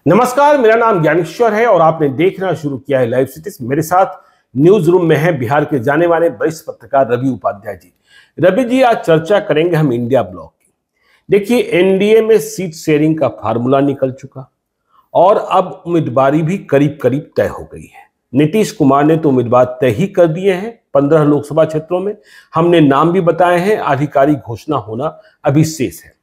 नमस्कार, मेरा नाम ज्ञानेश्वर है और आपने देखना शुरू किया है लाइव सिटीज। मेरे साथ न्यूज रूम में है बिहार के जाने माने वरिष्ठ पत्रकार रवि उपाध्याय जी। रवि जी, आज चर्चा करेंगे हम इंडिया ब्लॉक की। देखिए, एनडीए में सीट शेयरिंग का फार्मूला निकल चुका और अब उम्मीदवारी भी करीब करीब तय हो गई है। नीतीश कुमार ने तो उम्मीदवार तय ही कर दिए हैं 15 लोकसभा क्षेत्रों में। हमने नाम भी बताए हैं, आधिकारिक घोषणा होना अभी शेष है।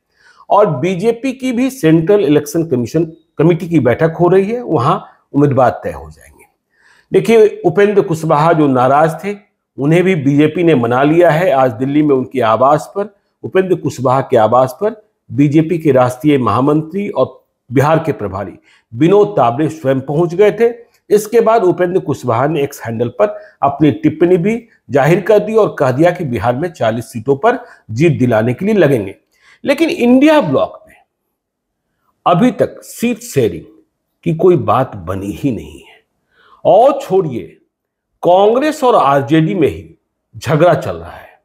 और बीजेपी की भी सेंट्रल इलेक्शन कमेटी की बैठक हो रही है, वहां उम्मीदवार तय हो जाएंगे। देखिए, उपेंद्र कुशवाहा जो नाराज थे, उन्हें भी बीजेपी ने मना लिया है। आज दिल्ली में उनके आवास पर, उपेंद्र कुशवाहा के आवास पर बीजेपी के राष्ट्रीय महामंत्री और बिहार के प्रभारी विनोद तावड़े स्वयं पहुंच गए थे। इसके बाद उपेंद्र कुशवाहा ने एक्स हैंडल पर अपनी टिप्पणी भी जाहिर कर दी और कह दिया कि बिहार में 40 सीटों पर जीत दिलाने के लिए लगेंगे। लेकिन इंडिया ब्लॉक में अभी तक सीट शेयरिंग की कोई बात बनी ही नहीं है। और छोड़िए, कांग्रेस और आरजेडी में ही झगड़ा चल रहा है।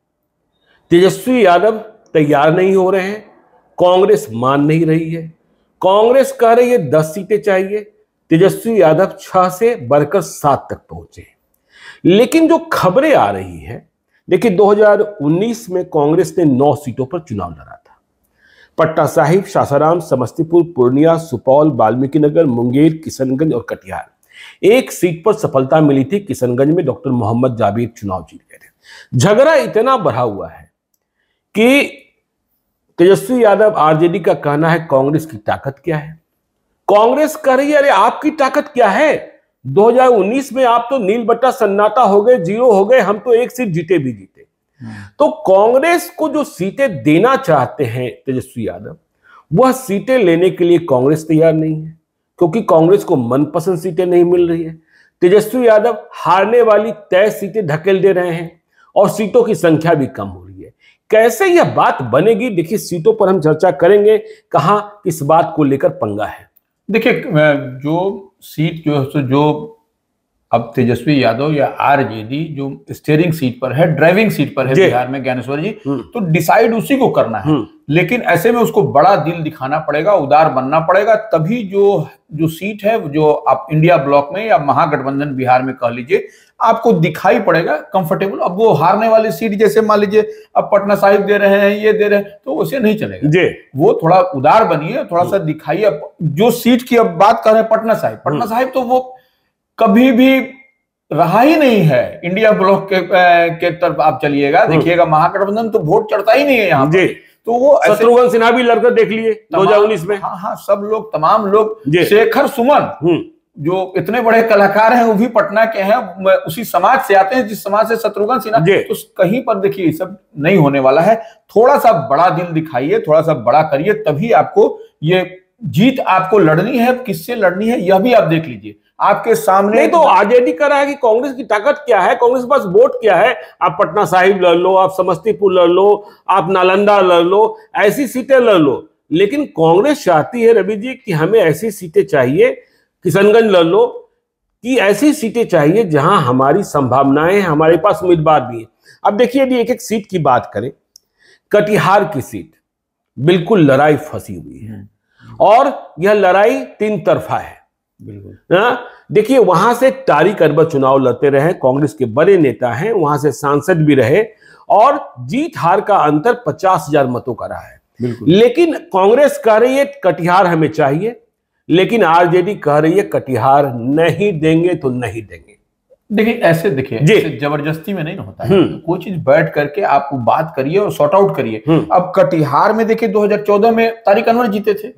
तेजस्वी यादव तैयार नहीं हो रहे हैं, कांग्रेस मान नहीं रही है। कांग्रेस कह रही है 10 सीटें चाहिए, तेजस्वी यादव 6 से बढ़कर 7 तक पहुंचे। लेकिन जो खबरें आ रही हैं, देखिए 2019 में कांग्रेस ने 9 सीटों पर चुनाव लड़ा था। पटना साहिब, सासाराम, समस्तीपुर, पूर्णिया, सुपौल, वाल्मीकिनगर, मुंगेर, किशनगंज और कटिहार। एक सीट पर सफलता मिली थी, किशनगंज में डॉक्टर मोहम्मद जावेद चुनाव जीत गए थे। झगड़ा इतना बढ़ा हुआ है कि तेजस्वी यादव आरजेडी का कहना है कांग्रेस की ताकत क्या है। कांग्रेस कह रही है अरे आपकी ताकत क्या है, 2019 में आप तो नील बट्टा सन्नाटा हो गए, जीरो हो गए, हम तो एक सीट जीते भी जीते। तो कांग्रेस को जो सीटें देना चाहते हैं तेजस्वी यादव, वह सीटें लेने के लिए कांग्रेस तैयार नहीं है, क्योंकि कांग्रेस को मनपसंद सीटें नहीं मिल रही है। तेजस्वी यादव हारने वाली तय सीटें धकेल दे रहे हैं और सीटों की संख्या भी कम हो रही है। कैसे यह बात बनेगी, देखिए सीटों पर हम चर्चा करेंगे, कहां किस बात को लेकर पंगा है। देखिए, जो सीट जो अब तेजस्वी यादव या आरजेडी जो स्टीयरिंग सीट पर है, ड्राइविंग सीट पर है बिहार में ज्ञानेश्वर जी, तो डिसाइड उसी को करना है। लेकिन ऐसे में उसको बड़ा दिल दिखाना पड़ेगा, उदार बनना पड़ेगा, तभी जो सीट है, जो आप इंडिया ब्लॉक में या महागठबंधन बिहार में कह लीजिए, आपको दिखाई पड़ेगा कंफर्टेबल। अब वो हारने वाली सीट, जैसे मान लीजिए अब पटना साहिब दे रहे हैं, ये दे रहे हैं, तो उसे नहीं चलेगा। वो थोड़ा उदार बनिए, थोड़ा सा दिखाइए। जो सीट की अब बात कर रहे हैं, पटना साहिब तो वो कभी भी रहा ही नहीं है। इंडिया ब्लॉक के तरफ आप चलिएगा, देखिएगा, महागठबंधन तो वोट चढ़ता ही नहीं है यहाँ पे। तो वो शत्रुघ्न सिन्हा भी लड़कर देख लिए 2019 में। हाँ, सब लोग, तमाम लोग, शेखर सुमन जो इतने बड़े कलाकार हैं, वो भी पटना के हैं, उसी समाज से आते हैं जिस समाज से शत्रुघ्न सिन्हा। तो कहीं पर देखिए सब नहीं होने वाला है। थोड़ा सा बड़ा दिल दिखाइए, थोड़ा सा बड़ा करिए, तभी आपको ये जीत आपको लड़नी है। किससे लड़नी है यह भी आप देख लीजिए आपके सामने। नहीं तो आरजेडी कह रहा है कि कांग्रेस की ताकत क्या है, कांग्रेस के पास वोट क्या है। आप पटना साहिब लड़ लो, आप समस्तीपुर लड़ लो, आप नालंदा लड़ लो, ऐसी सीटें लड़ लो। लेकिन कांग्रेस चाहती है रवि जी कि हमें ऐसी सीटें चाहिए, किशनगंज लड़ लो, कि ऐसी सीटें चाहिए जहां हमारी संभावनाएं हैं, हमारे पास उम्मीदवार भी है। अब देखिए, यदि एक एक सीट की बात करें, कटिहार की सीट बिल्कुल लड़ाई फंसी हुई है और यह लड़ाई 3 तरफा है। देखिए, वहां से तारिक अनवर चुनाव लड़ते रहे, कांग्रेस के बड़े नेता हैं, वहां से सांसद भी रहे और जीत हार का अंतर 50,000 मतों का रहा है। लेकिन कांग्रेस कह रही है कटिहार हमें चाहिए, लेकिन आरजेडी कह रही है कटिहार नहीं देंगे तो नहीं देंगे। देखिए, ऐसे जबरदस्ती में नहीं होता है। कोई चीज बैठ करके आप बात करिए और सॉर्ट आउट करिए। अब कटिहार में देखिए 2014 में तारिक अनवर जीते थे,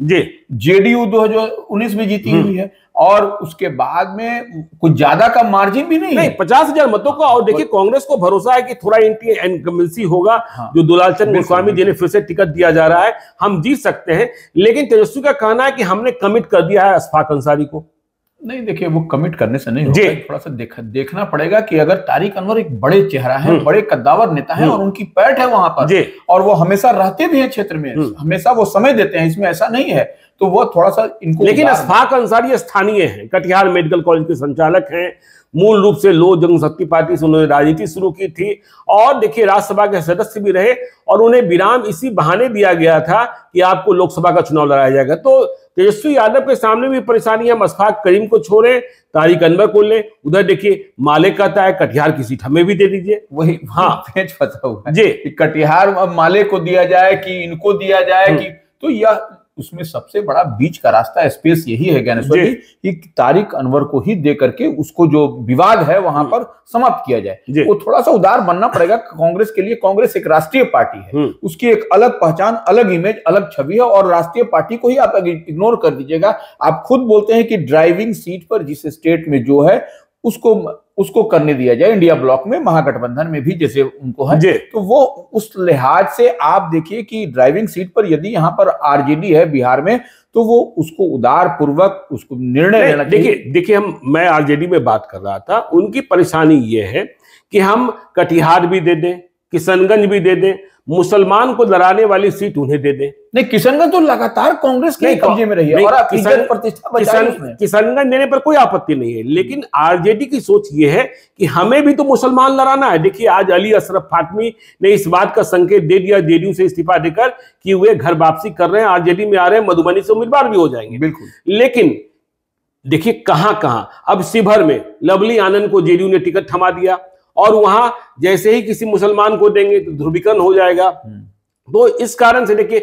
जेडीयू 2019 में जीती हुई है, और उसके बाद में कुछ ज्यादा का मार्जिन भी नहीं है, 50,000 मतों का। और देखिए, कांग्रेस को भरोसा है कि थोड़ा इनकम्बेंसी होगा। जो दुलालचंद गोस्वामी जिन्हें फिर से टिकट दिया जा रहा है, हम जीत सकते हैं। लेकिन तेजस्वी का कहना है कि हमने कमिट कर दिया है अशफाक अंसारी को। नहीं, देखिए, वो कमिट करने से नहीं होगा। थोड़ा सा देखना पड़ेगा कि अगर तारिक अनवर एक बड़े चेहरा है, बड़े कद्दावर नेता है और उनकी पैठ है वहां पर, और वो हमेशा रहते भी हैं क्षेत्र में, हमेशा वो समय देते हैं, इसमें ऐसा नहीं है, तो वो थोड़ा सा इनको। लेकिन अशफाक अंसारी स्थानीय हैं, कटिहार मेडिकल कॉलेज के संचालक हैं, मूल रूप से लोक जनशक्ति पार्टी से उन्होंने राजनीति शुरू की थी और देखिए राज्यसभा के सदस्य भी रहे और उन्हें विराम इसी बहाने दिया गया था कि आपको लोकसभा का चुनाव लड़ाया जाएगा। तो तेजस्वी यादव के सामने भी परेशानी है, अशफाक करीम को छोड़े, तारिक अनवर को ले, उधर देखिए माले कहता है कटिहार की सीट हमें भी दे दीजिए। वही हाँ पेच फंसा हुआ है जी, कटिहार अब माले को दिया जाए कि इनको दिया जाए कि, तो यह उसमें सबसे बड़ा बीच का रास्ता स्पेस यही है ज्ञानेश्वर जी कि तारिक अनवर को ही दे करके उसको जो विवाद है वहां पर समाप्त किया जाए। वो थोड़ा सा उदार बनना पड़ेगा कांग्रेस के लिए। कांग्रेस एक राष्ट्रीय पार्टी है, उसकी एक अलग पहचान, अलग इमेज, अलग छवि है और राष्ट्रीय पार्टी को ही आप इग्नोर कर दीजिएगा। आप खुद बोलते हैं कि ड्राइविंग सीट पर जिस स्टेट में जो है उसको करने दिया जाए इंडिया ब्लॉक में, महागठबंधन में भी जैसे उनको है, तो वो उस लिहाज से आप देखिए कि ड्राइविंग सीट पर यदि यहाँ पर आरजेडी है बिहार में तो वो उसको उदार पूर्वक उसको निर्णय लेना चाहिए। देखिए मैं आरजेडी में बात कर रहा था, उनकी परेशानी ये है कि हम कटिहार भी दे दें, किशनगंज भी दे दें, मुसलमान को लड़ाने वाली सीट उन्हें दे दें। नहीं, किशनगंज तो लगातार कांग्रेस के कब्जे में रही है और किशनगंज देने पर कोई आपत्ति नहीं है, लेकिन आरजेडी की सोच ये है कि हमें भी तो मुसलमान लड़ाना है। देखिए आज अली अशरफ फातमी ने इस बात का संकेत दे दिया जेडीयू से इस्तीफा देकर कि वे घर वापसी कर रहे हैं, आरजेडी में आ रहे हैं, मधुबनी से उम्मीदवार भी हो जाएंगे। बिल्कुल, लेकिन देखिए कहां अब शिवहर में लवली आनंद को जेडीयू ने टिकट थमा दिया और वहां जैसे ही किसी मुसलमान को देंगे तो ध्रुवीकरण हो जाएगा। तो इस कारण से देखिए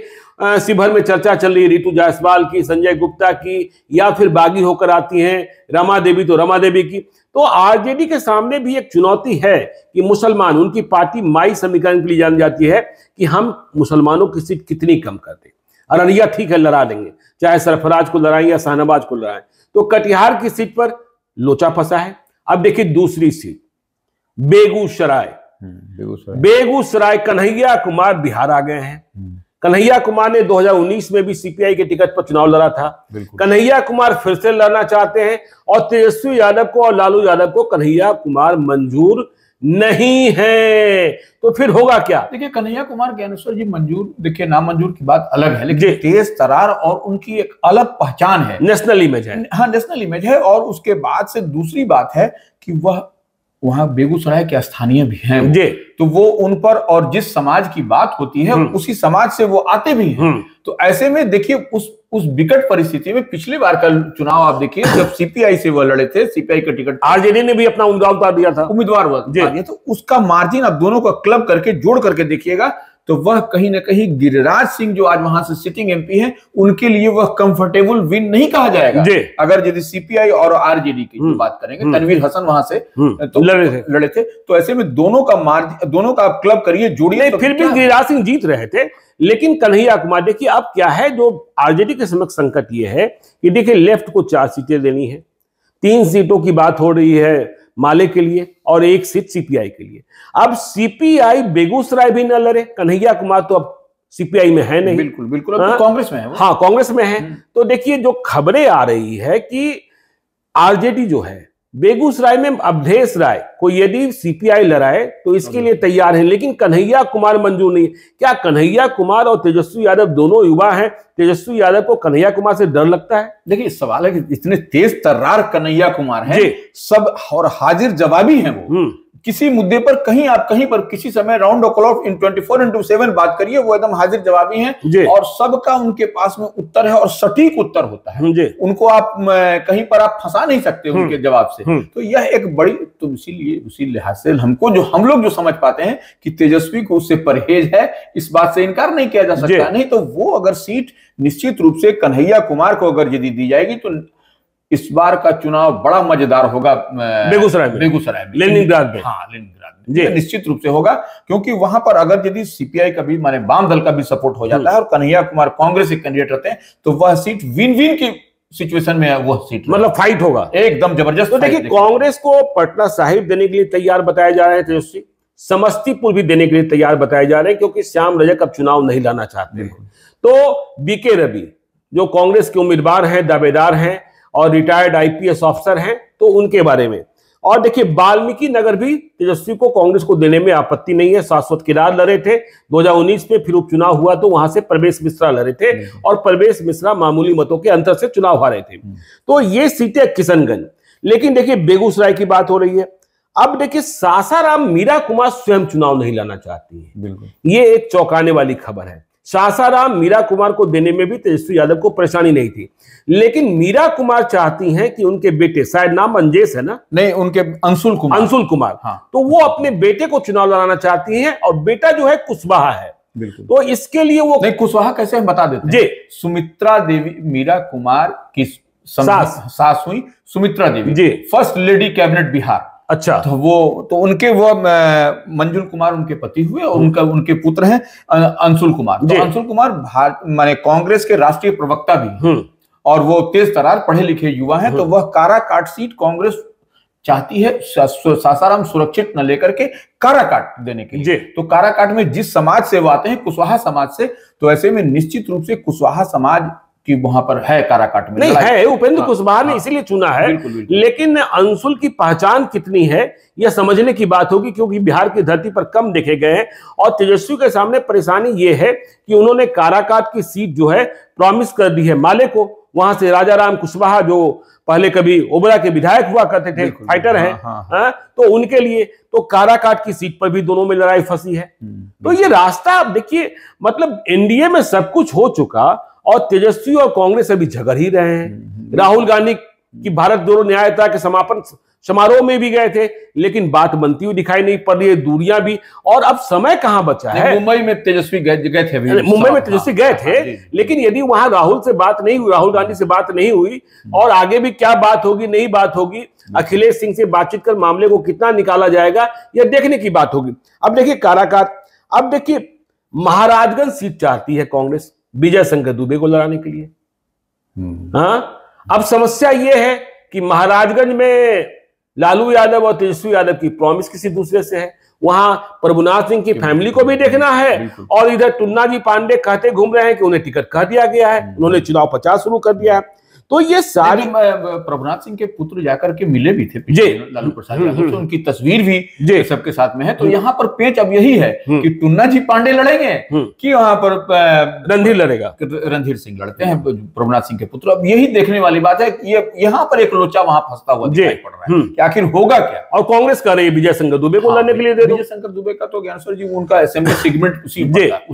शिवहर में चर्चा चल रही है रितु जायसवाल की, संजय गुप्ता की, या फिर बागी होकर आती हैं रमा देवी तो रमा देवी की। तो आरजेडी के सामने भी एक चुनौती है कि मुसलमान, उनकी पार्टी माई समीकरण के लिए जानी जाती है कि हम मुसलमानों की सीट कितनी कम कर दें। अररिया ठीक है लड़ा देंगे, चाहे सरफराज को लड़ाएं या शाहनवाज को लड़ाएं। तो कटिहार की सीट पर लोचा फंसा है। अब देखिए दूसरी सीट बेगूसराय कन्हैया कुमार बिहार आ गए हैं। कन्हैया कुमार ने 2019 में भी सीपीआई के टिकट पर चुनाव लड़ा था। कन्हैया कुमार फिर से लड़ना चाहते हैं और तेजस्वी यादव को और लालू यादव को कन्हैया कुमार मंजूर नहीं है। तो फिर होगा क्या? देखिए कन्हैया कुमार ज्ञानेश्वर जी मंजूर, देखिए नामंजूर की बात अलग है, लेकिन तेज तरार और उनकी एक अलग पहचान है, नेशनल इमेज है। हाँ, नेशनल इमेज है। और उसके बाद से दूसरी बात है कि वह वहां बेगूसराय के स्थानीय भी हैं, तो वो उन पर और जिस समाज की बात होती है उसी समाज से वो आते भी हैं। तो ऐसे में देखिए उस विकट परिस्थिति में पिछली बार का चुनाव आप देखिए जब सीपीआई से वो लड़े थे, सीपीआई का टिकट आरजेडी ने भी अपना उम्मीदवार दिया था, तो उसका मार्जिन आप दोनों को क्लब करके जोड़ करके देखिएगा तो वह कहीं ना कहीं गिरिराज सिंह जो आज वहां से सिटिंग एमपी हैं उनके लिए वह कंफर्टेबल विन नहीं कहा जाएगा। अगर यदि सीपीआई और आरजेडी की बात करेंगे, तनवीर हसन वहां से तो लड़े थे, तो ऐसे में दोनों का मार्जिन, दोनों का क्लब करिए जोड़िए, तो फिर भी गिरिराज सिंह जीत रहे थे। लेकिन कन्हैया कुमार देखिए अब क्या है, जो आरजेडी के समक्ष संकट ये है कि देखिए लेफ्ट को 4 सीटें देनी है, 3 सीटों की बात हो रही है माले के लिए और 1 सीट सीपीआई के लिए। अब सीपीआई बेगूसराय भी न लड़े, कन्हैया कुमार तो अब सीपीआई में है नहीं, बिल्कुल अब तो कांग्रेस में है। हाँ, कांग्रेस में है। तो देखिए जो खबरें आ रही है कि आरजेडी जो है बेगूसराय में अवधेश राय को यदि सीपीआई लड़ाए तो इसके लिए तैयार है, लेकिन कन्हैया कुमार मंजूर नहीं। क्या कन्हैया कुमार और तेजस्वी यादव दोनों युवा हैं, तेजस्वी यादव को कन्हैया कुमार से डर लगता है? देखिए सवाल है कि इतने तेज तर्रार कन्हैया कुमार हैं, सब और हाजिर जवाबी हैं वो। किसी मुद्दे पर कहीं पर किसी समय राउंड द क्लॉक इन 24/7 बात करिए, वो एकदम हाजिर जवाबी हैं और सबका उनके पास में उत्तर है और सटीक उत्तर होता है। उनको आप कहीं पर आप फंसा नहीं सकते उनके जवाब से। तो यह एक बड़ी, तो इसीलिए उसी लिहाज से हम लोग जो समझ पाते हैं कि तेजस्वी को उससे परहेज है, इस बात से इनकार नहीं किया जा सकता। नहीं तो वो अगर सीट निश्चित रूप से कन्हैया कुमार को अगर यदि दी जाएगी तो इस बार का चुनाव बड़ा मजेदार होगा बेगूसराय में, लेनिनग्राद में। हाँ, लेनिनग्राद में निश्चित रूप से होगा, क्योंकि वहां पर अगर यदि सीपीआई का भी माने वाम दल का भी सपोर्ट हो जाता है और कन्हैया कुमार कांग्रेस के कैंडिडेट रहते हैं तो वह सीट विन की सिचुएशन में वो सीट मतलब फाइट होगा एकदम जबरदस्त। तो देखिए कांग्रेस को पटना साहिब देने के लिए तैयार बताए जा रहे हैं तेजस्वी, समस्तीपुर भी देने के लिए तैयार बताए जा रहे हैं, क्योंकि श्याम रजक अब चुनाव नहीं लाना चाहते हैं। तो बीके रवि जो कांग्रेस के उम्मीदवार हैं, दावेदार हैं और रिटायर्ड आईपीएस ऑफिसर हैं, तो उनके बारे में। और देखिए वाल्मीकि नगर भी तेजस्वी को कांग्रेस को देने में आपत्ति नहीं है। शाश्वत केदार लड़े थे 2019 में, फिर उपचुनाव हुआ तो वहां से प्रवेश मिश्रा लड़े थे और प्रवेश मिश्रा मामूली मतों के अंतर से चुनाव हारे थे। तो ये सीटें लेकिन देखिए बेगूसराय की बात हो रही है। अब देखिए सासाराम मीरा कुमार स्वयं चुनाव नहीं लड़ना चाहती है। बिल्कुल, ये एक चौंकाने वाली खबर है। सासाराम मीरा कुमार को देने में भी तेजस्वी यादव को परेशानी नहीं थी, लेकिन मीरा कुमार चाहती हैं कि उनके बेटे, शायद नाम अंजेश है ना, नहीं उनके अंशुल कुमार, हाँ, तो वो अपने बेटे को चुनाव लड़ाना चाहती हैं और बेटा जो है कुशवाहा है। बिल्कुल, तो इसके लिए वो नहीं, कुशवाहा कैसे हम बता देते हैं जी, सुमित्रा देवी मीरा कुमार की सास हुई सुमित्रा देवी जी, फर्स्ट लेडी कैबिनेट बिहार। अच्छा, तो उनके वो मंजुल कुमार उनके पति हुए और उनके पुत्र हैं अंशुल कुमार। तो अंशुल कुमार माने कांग्रेस के राष्ट्रीय प्रवक्ता भी, और वो तेज तरार पढ़े लिखे युवा हैं। तो वह काराकाट सीट कांग्रेस चाहती है सासाराम सुरक्षित न लेकर के काराकाट देने के लिए। तो काराकाट में जिस समाज से वो आते हैं, कुशवाहा समाज से, तो ऐसे में निश्चित रूप से कुशवाहा समाज कि वहां पर है काराकाट में नहीं है, उपेंद्र कुशवाहा ने इसीलिए चुना है। बिल्कुल, बिल्कुल। लेकिन अंशुल की पहचान कितनी है यह समझने की बात होगी, क्योंकि बिहार की धरती पर कम देखे गए हैं। और तेजस्वी के सामने परेशानी यह है कि उन्होंने काराकाट की सीट जो है प्रॉमिस कर दी है माले को। वहां से राजाराम कुशवाहा जो पहले कभी ओबरा के विधायक हुआ करते थे, फाइटर हैं, तो उनके लिए तो काराकाट की सीट पर भी दोनों में लड़ाई फंसी है। तो ये रास्ता आप देखिए, मतलब एनडीए में सब कुछ हो चुका और तेजस्वी और कांग्रेस अभी झगड़ ही रहे हैं। राहुल गांधी की भारत जोड़ो न्याय यात्रा के समापन समारोह में भी गए थे, लेकिन बात बनती हुई दिखाई नहीं पड़ रही है, दूरियां भी। और अब समय कहां बचा है? मुंबई में तेजस्वी गए थे, मुंबई में तेजस्वी गए थे, लेकिन यदि वहां राहुल से बात नहीं हुई, राहुल गांधी से बात नहीं हुई, और आगे भी क्या बात होगी, नहीं बात होगी, अखिलेश सिंह से बातचीत कर मामले को कितना निकाला जाएगा, यह देखने की बात होगी। अब देखिए काराकाट, अब देखिए महाराजगंज सीट चाहती है कांग्रेस विजय शंकर दुबे को लड़ाने के लिए। हाँ, अब समस्या यह है कि महाराजगंज में लालू यादव और तेजस्वी यादव की प्रॉमिस किसी दूसरे से है। वहां प्रभुनाथ सिंह की फैमिली को भी देखना है, और इधर टुन्ना जी पांडे कहते घूम रहे हैं कि उन्हें टिकट कह दिया गया है, उन्होंने चुनाव प्रचार शुरू कर दिया है। तो ये सारी प्रभुनाथ सिंह के पुत्र जाकर के मिले भी थे लालू प्रसाद यादव, तो उनकी तस्वीर भी सबके साथ में है। तो यहाँ पर पेच अब यही है कि टुन्ना जी पांडे लड़ेंगे कि वहां पर रणधीर लड़ेगा, रणधीर सिंह लड़ते हैं प्रभुनाथ सिंह के पुत्र। अब यही देखने वाली बात है कि यहाँ पर एक लोचा वहां फंसता हुआ दिखाई पड़ रहा है कि आखिर होगा क्या। और कांग्रेस कर रही है विजय शंकर दुबे को लड़ने के लिए, विजय शंकर दुबे का तो ज्ञानेश्वर जी उनका असेंबली सेगमेंट उसी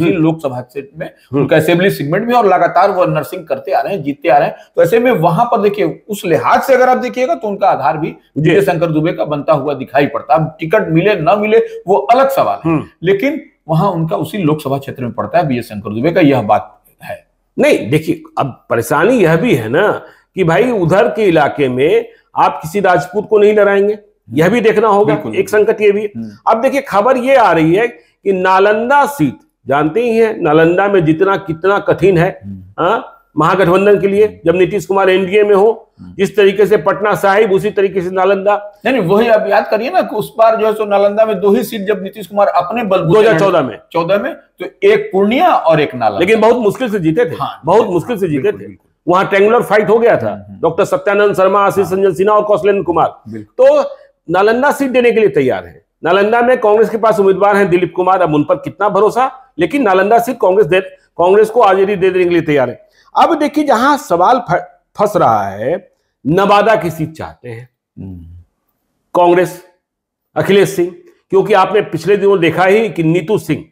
लोकसभा सीट में उनका असेंबली सेगमेंट में, और लगातार वो नर्सिंग करते आ रहे हैं, जीतते आ रहे हैं। तो ऐसे में वहां पर देखिए उस लिहाज से अगर आप देखिएगा तो उनका आधार भी विजय शंकर दुबे का बनता हुआ दिखाई पड़ता है। टिकट मिले ना मिले वो अलग सवाल है, लेकिन वहां उनका उसी लोकसभा क्षेत्र में पड़ता है विजय शंकर दुबे का, यह बात है। नहीं देखिए, अब परेशानी यह भी है ना कि भाई उधर के इलाके में आप किसी राजपूत को नहीं लड़ाएंगे, यह भी देखना होगा। एक संकट ये भी। अब देखिए खबर ये आ रही है कि नालंदा सीट, जानते ही हैं नालंदा में जितना कितना कठिन है महागठबंधन के लिए, जब नीतीश कुमार एनडीए में हो, जिस तरीके से पटना साहिब उसी तरीके से नालंदा। नहीं वही आप याद करिए ना कि उस बार जो है सो नालंदा में 2 ही सीट जब नीतीश कुमार अपने बल 2014 में, तो एक पूर्णिया और एक नालंदा, लेकिन बहुत मुश्किल से जीते थे। बहुत मुश्किल से जीते थे। वहां ट्रायंगुलर फाइट हो गया था, डॉक्टर सत्यानंद शर्मा, आशीष रंजन सिन्हा और कौशलेंद्र कुमार। तो नालंदा सीट देने के लिए तैयार है। नालंदा में कांग्रेस के पास उम्मीदवार हैं दिलीप कुमार, अब उन पर कितना भरोसा, लेकिन नालंदा सीट कांग्रेस को आरजेडी दे देने के लिए तैयार है। अब देखिए जहां सवाल फंस रहा है, नवादा की सीट चाहते हैं कांग्रेस, अखिलेश सिंह, क्योंकि आपने पिछले दिनों देखा ही कि नीतू सिंह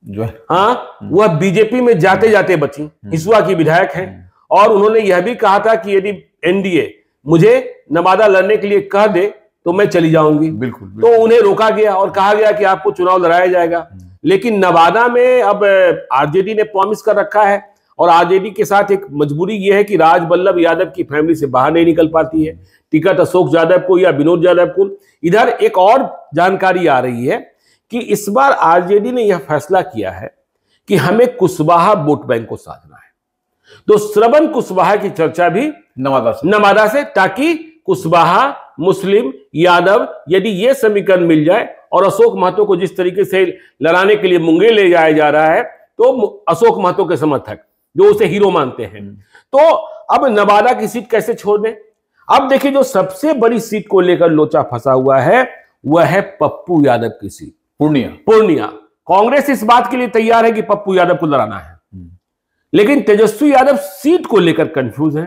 जो है वह बीजेपी में जाते जाते बची, हिसुआ की विधायक हैं, और उन्होंने यह भी कहा था कि यदि एनडीए मुझे नवादा लड़ने के लिए कह दे तो मैं चली जाऊंगी। बिल्कुल। तो उन्हें रोका गया और कहा गया कि आपको चुनाव लड़ाया जाएगा। लेकिन नवादा में अब आरजेडी ने प्रॉमिस कर रखा है, और आरजेडी के साथ एक मजबूरी यह है कि राजबल्लभ यादव की फैमिली से बाहर नहीं निकल पाती है, टिकट अशोक यादव को या विनोद यादव को। इधर एक और जानकारी आ रही है कि इस बार आरजेडी ने यह फैसला किया है कि हमें कुशवाहा वोट बैंक को साधना है, तो श्रवण कुशवाहा की चर्चा भी नवादा से, ताकि कुशवाहा, मुस्लिम, यादव, यदि ये समीकरण मिल जाए और अशोक महतो को जिस तरीके से लड़ाने के लिए मुंगेर ले जाया जा रहा है, तो अशोक महतो के समर्थक जो उसे हीरो मानते हैं, तो अब नवादा की सीट कैसे छोड़ दें। अब देखिए जो सबसे बड़ी सीट को लेकर लोचा फंसा हुआ है वह है पप्पू यादव की सीट, पूर्णिया। कांग्रेस इस बात के लिए तैयार है कि पप्पू यादव को लड़ाना है, लेकिन तेजस्वी यादव सीट को लेकर कंफ्यूज है।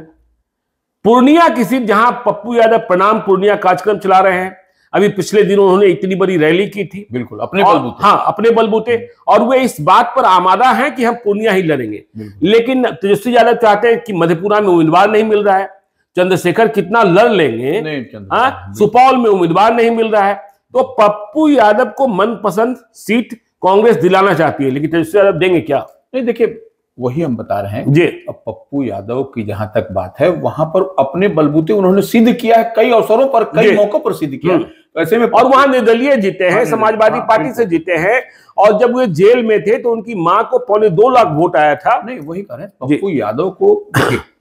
पूर्णिया की सीट जहां पप्पू यादव प्रणाम पूर्णिया कार्यक्रम चला रहे हैं, अभी पिछले दिनों उन्होंने इतनी बड़ी रैली की थी, बिल्कुल अपने बलबूते। हाँ, अपने बलबूते, और वे इस बात पर आमादा हैं कि हम पूर्णिया ही लड़ेंगे। लेकिन तेजस्वी यादव चाहते हैं कि मधेपुरा में उम्मीदवार नहीं मिल रहा है, चंद्रशेखर कितना लड़ लेंगे, सुपौल में उम्मीदवार नहीं मिल रहा है, तो पप्पू यादव को मनपसंद सीट कांग्रेस दिलाना चाहती है, लेकिन तेजस्वी यादव देंगे क्या? नहीं, देखिए वही हम बता रहे हैं जी। अब पप्पू यादव की जहां तक बात है, वहां पर अपने बलबूते उन्होंने सिद्ध किया है, कई अवसरों पर, कई मौकों पर सिद्ध किया। तो ऐसे में, और वहां निर्दलीय जीते हैं, समाजवादी पार्टी से जीते हैं, और जब वे जेल में थे तो उनकी मां को 2.25 लाख वोट आया था। नहीं, वही कह रहे हैं, पप्पू यादव को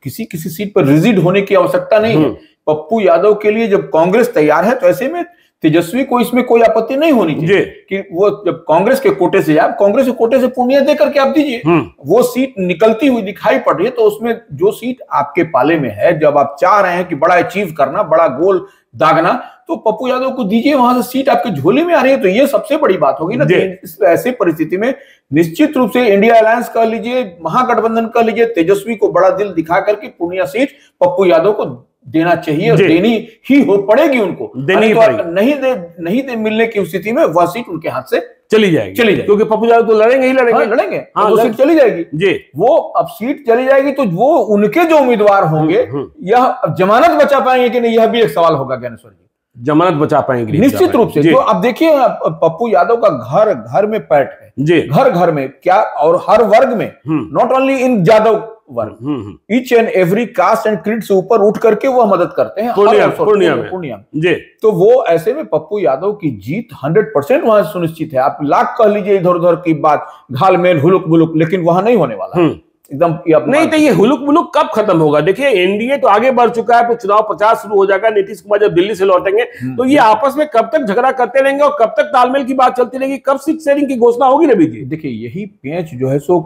किसी किसी सीट पर रिजिड होने की आवश्यकता नहीं है। पप्पू यादव के लिए जब कांग्रेस तैयार है, तो ऐसे में तेजस्वी को इसमें कोई आपत्ति नहीं होनी चाहिए कि वो जब कांग्रेस के कोटे से, आप कांग्रेस के कोटे से पूर्णिया देकर के आप दीजिए, वो सीट निकलती हुई दिखाई पड़ रही है, तो उसमें जो सीट आपके पाले में है, जब आप चाह रहे हैं कि बड़ा अचीव करना, बड़ा गोल दागना, तो पप्पू यादव को दीजिए, वहां से सीट आपके झोले में आ रही है, तो ये सबसे बड़ी बात होगी ना। इस ऐसी परिस्थिति में निश्चित रूप से इंडिया अलायंस कह लीजिए, महागठबंधन कह लीजिए, तेजस्वी को बड़ा दिल दिखा करके पूर्णिया सीट पप्पू यादव को देना चाहिए, और देनी ही हो पड़ेगी उनको, देनी तो नहीं दे मिलने की स्थिति में वह सीट उनके हाथ से चली जाएगी, क्योंकि पप्पू यादव तो लड़ेंगे ही लड़ेंगे, हाँ, तो सीट चली जाएगी जी। वो अब सीट चली जाएगी तो वो उनके जो उम्मीदवार होंगे, यह जमानत बचा पाएंगे कि नहीं, यह भी एक सवाल होगा ज्ञानेश्वर जी। जमानत बचा पाएंगे निश्चित रूप से। तो अब देखिए पप्पू यादव का घर घर में पैठ है जी, घर घर में क्या, और हर वर्ग में, नॉट ओनली इन यादव वर्ग, each and every caste and creed से ऊपर उठ करके वह मदद करते हैं पूर्णिया में जी। तो वो ऐसे में पप्पू यादव की जीत 100% वहां सुनिश्चित है। आप लाख कह लीजिए इधर उधर की बात, घालमेल हुलुक बुलुक, लेकिन वहां नहीं होने वाला एकदम। नहीं तो ये हुलुक बुलुक कब खत्म होगा? देखिए एनडीए तो आगे बढ़ चुका है, तो चुनाव 50 शुरू हो जाएगा, नीतीश कुमार जब दिल्ली से लौटेंगे तो ये आपस में कब तक झगड़ा करते रहेंगे और कब तक तालमेल की बात चलती रहेगी, कब सीट शेयरिंग की घोषणा होगी रवि जी? देखिए यही पेंच जो है सो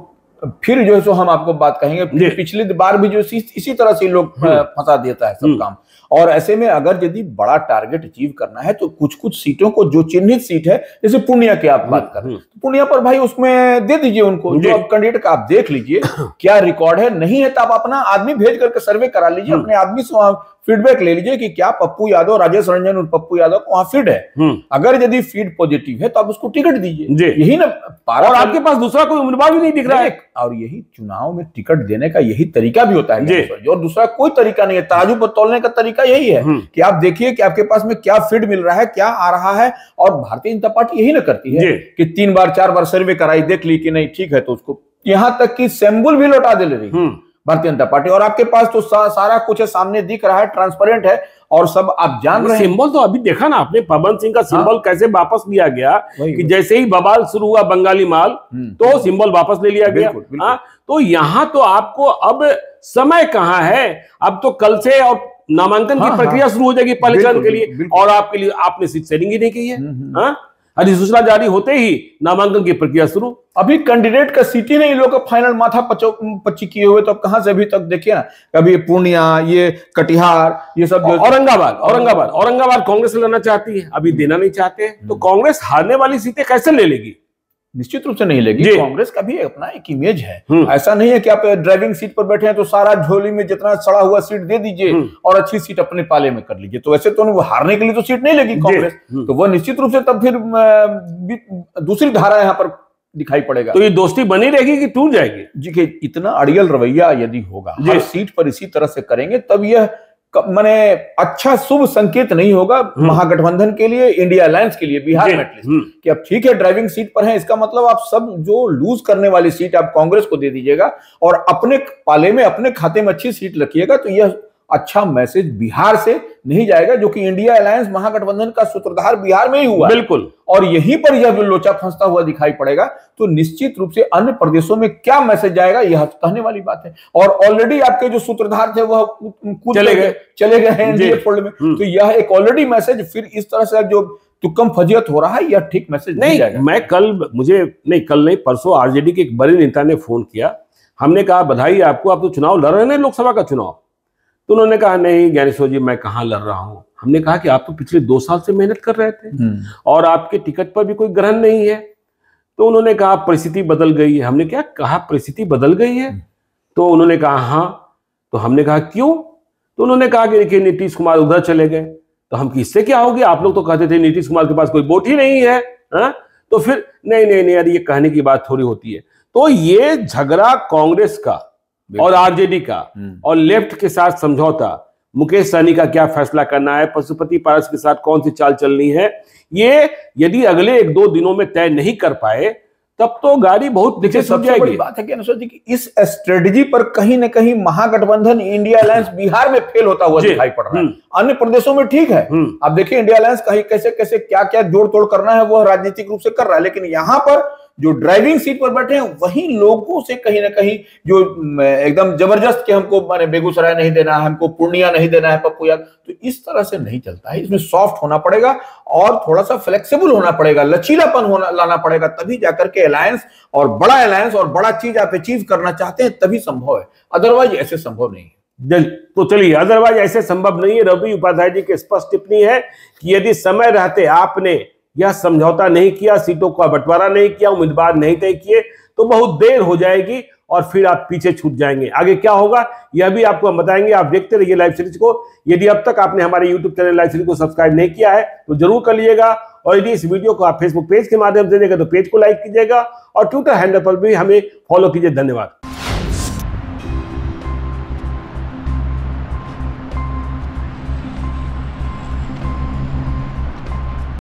फिर जो है सो हम आपको बात कहेंगे, पिछली बार भी जो इसी तरह से लोग फंसा देता है सब काम। और ऐसे में अगर यदि बड़ा टारगेट अचीव करना है, तो कुछ कुछ सीटों को, जो चिन्हित सीट है, जैसे पूर्णिया की आप बात कर रहे हैं, तो पूर्णिया पर भाई उसमें दे दीजिए उनको, जो अब कैंडिडेट का आप देख लीजिए क्या रिकॉर्ड है। नहीं है तो आप अपना आदमी भेज करके सर्वे करा लीजिए, अपने आदमी से वहां फीडबैक ले लीजिए कि क्या पप्पू यादव, राजेश रंजन और पप्पू यादव को वहां फीड है। अगर यदि फीड पॉजिटिव है तो आप उसको टिकट दीजिए, यही ना पारा। और आपके पास दूसरा कोई उम्मीदवार भी नहीं दिख रहा है, और यही चुनाव में टिकट देने का यही तरीका भी होता है, और दूसरा कोई तरीका नहीं है। तराजू पर तोलने का तरीका यही है कि आप देखिए कि आपके पास में क्या फीड मिल रहा है, क्या आ रहा है। और भारतीय जनता पार्टी यही ना करती है कि 3 बार 4 बार सर्वे कराई, देख ली कि नहीं ठीक है, तो उसको यहां तक कि सैंपल भी लौटा दे रही भारतीय जनता पार्टी। और आपके पास तो सारा कुछ है, सामने दिख रहा है, ट्रांसपेरेंट है, और सब आप जान रहे हैं। सिंबल तो अभी देखा ना आपने, पवन सिंह का सिंबल कैसे वापस लिया गया, कि जैसे ही बवाल शुरू हुआ बंगाली माल, तो सिंबल वापस ले लिया गया। तो यहां तो आपको अब समय कहां है, अब तो कल से और नामांकन की प्रक्रिया शुरू हो जाएगी पहले चरण के लिए, और आपके लिए आपने सीट शेयरिंग ही नहीं की है। अधिसूचना जारी होते ही नामांकन की प्रक्रिया शुरू। अभी कैंडिडेट का सीट ही नहीं, लोग फाइनल माथा पच्ची किए हुए, तो कहां से अभी तक देखिए ना, कभी पूर्णिया, ये कटिहार, ये सब औरंगाबाद कांग्रेस लड़ना चाहती है, अभी देना नहीं चाहते। तो कांग्रेस हारने वाली सीटें कैसे ले लेगी? निश्चित रूप से नहीं लेगी। कांग्रेस का भी अपना एक इमेज है, ऐसा नहीं है कि आप ड्राइविंग सीट पर बैठे हैं तो सारा झोली में जितना सड़ा हुआ सीट दे दीजिए और अच्छी सीट अपने पाले में कर लीजिए। तो ऐसे तो वो हारने के लिए तो सीट नहीं लेगी कांग्रेस, तो वह निश्चित रूप से तब फिर दूसरी धारा यहाँ पर दिखाई पड़ेगा। तो ये दोस्ती बनी रहेगी कि टूट जाएगी? जी कि इतना अड़ियल रवैया यदि होगा, हर सीट पर इसी तरह से करेंगे, तब यह माने अच्छा शुभ संकेत नहीं होगा महागठबंधन के लिए, इंडिया अलायंस के लिए, बिहार में एटलीस्ट। कि अब ठीक है ड्राइविंग सीट पर है, इसका मतलब आप सब जो लूज करने वाली सीट आप कांग्रेस को दे दीजिएगा और अपने पाले में, अपने खाते में अच्छी सीट रखिएगा, तो यह अच्छा मैसेज बिहार से नहीं जाएगा, जो कि इंडिया अलायंस महागठबंधन का सूत्रधार बिहार में ही हुआ। बिल्कुल। और यहीं पर यह लोचा फंसता हुआ दिखाई पड़ेगा, तो निश्चित रूप से अन्य प्रदेशों में क्या मैसेज जाएगा, यह कहने वाली बात है। और ऑलरेडी आपके जो सूत्रधार थे वह चले गए हैं एनडीए फोल्ड में, तो यह एक ऑलरेडी मैसेज फिर इस तरह से जो तुक्कम फजियत हो रहा है, यह ठीक मैसेज नहीं जाएगा। मैं कल नहीं परसों आरजेडी के एक बड़े नेता ने फोन किया, हमने कहा बधाई आपको, आप तो चुनाव लड़ रहे हैं, लोकसभा का चुनाव। तो उन्होंने कहा नहीं ज्ञानेश्वर जी मैं कहाँ लड़ रहा हूं। हमने कहा कि आप तो पिछले 2 साल से मेहनत कर रहे थे और आपके टिकट पर भी कोई ग्रहण नहीं है। तो उन्होंने कहा परिस्थिति बदल गई है। हमने क्या कहा परिस्थिति बदल गई है? तो उन्होंने कहा हाँ। तो हमने कहा क्यों? तो उन्होंने कहा कि देखिए नीतीश कुमार उधर चले गए, तो हम कि इससे क्या हो गया, आप लोग तो कहते थे नीतीश कुमार के पास कोई वोट ही नहीं है, हा? तो फिर नहीं यार, ये कहने की बात थोड़ी होती है। तो ये झगड़ा कांग्रेस का और आरजेडी का और लेफ्ट के साथ समझौता, मुकेश सहनी का क्या फैसला करना है, पशुपति पारस के साथ कौन सी चाल चलनी है, ये यदि अगले 1-2 दिनों में तय नहीं कर पाए तब तो गाड़ी बहुत नीचे छूट जाएगी। बड़ी बात है कि अनुसार जी कि इस स्ट्रेटजी पर कहीं ना कहीं महागठबंधन इंडिया अलायंस बिहार में फेल होता हुआ दिखाई पड़ रहा है। अन्य प्रदेशों में ठीक है, अब देखिए इंडिया अलायंस कहीं कैसे कैसे क्या क्या जोड़ तोड़ करना है वो राजनीतिक रूप से कर रहा है, लेकिन यहां पर जो ड्राइविंग सीट पर बैठे हैं वही लोगों से कहीं ना कहीं जो एकदम जबरदस्त कि हमको माने बेगूसराय नहीं देना है, हमको पूर्णिया नहीं देना है पप्पू यार, तो इस तरह से नहीं चलता है। इसमें सॉफ्ट होना पड़ेगा और थोड़ा सा फ्लेक्सिबल होना पड़ेगा, लचीलापन लाना पड़ेगा, तभी जाकर के अलायंस और बड़ा चीज आप अचीव करना चाहते हैं तभी संभव है, अदरवाइज ऐसे संभव नहीं है। तो चलिए, अदरवाइज ऐसे संभव नहीं है। रवि उपाध्याय जी की स्पष्ट टिप्पणी है कि यदि समय रहते आपने यह समझौता नहीं किया, सीटों का बंटवारा नहीं किया, उम्मीदवार नहीं तय किए, तो बहुत देर हो जाएगी और फिर आप पीछे छूट जाएंगे। आगे क्या होगा यह भी आपको हम बताएंगे। आप देखते रहिए लाइव सीरीज को। यदि अब तक आपने हमारे यूट्यूब चैनल लाइव सीरीज को सब्सक्राइब नहीं किया है तो जरूर कर लीजिएगा, और यदि इस वीडियो को आप फेसबुक पेज के माध्यम से देखेंगे तो पेज को लाइक कीजिएगा और ट्विटर हैंडल पर भी हमें फॉलो कीजिए। धन्यवाद।